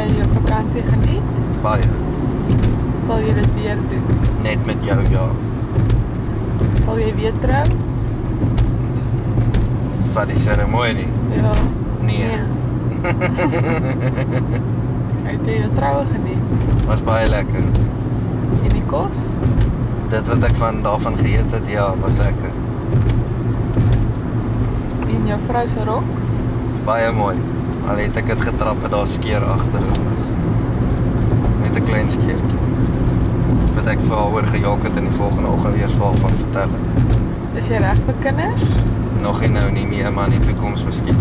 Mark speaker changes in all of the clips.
Speaker 1: jy jou vakansie geniet?
Speaker 2: Baie.
Speaker 1: Sal jy dit weer doen?
Speaker 2: Net met jou, ja.
Speaker 1: Sal jy weer trou?
Speaker 2: Van die ceremonie?
Speaker 1: Ja.
Speaker 2: Nee.
Speaker 1: Het jy jou troue geniet?
Speaker 2: Was baie lekker.
Speaker 1: En die kos?
Speaker 2: Dit wat ek daarvan geëet het, ja, was lekker.
Speaker 1: En jou vrou se rok?
Speaker 2: Baie mooi. Al het ek het getrap en daar skeer agter was. Net 'n klein skeertjie. Wat ek vir haar oor gejaag het in die volgende oggend eers van vertel het.
Speaker 1: Is jy reg vir kinders?
Speaker 2: Nog nie nou nie, nee, maar in die toekoms miskien.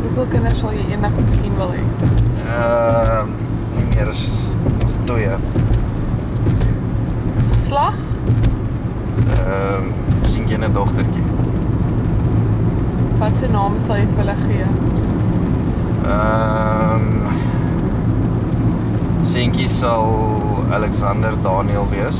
Speaker 1: Hoeveel kinders sal jy eendag miskien wil hê?
Speaker 2: Nie meer as 2.
Speaker 1: Geslag?
Speaker 2: Seentjie en 'n dogtertjie.
Speaker 1: Wat se name sal jy vir hulle gee?
Speaker 2: Seentjie sal Alexander Daniel wees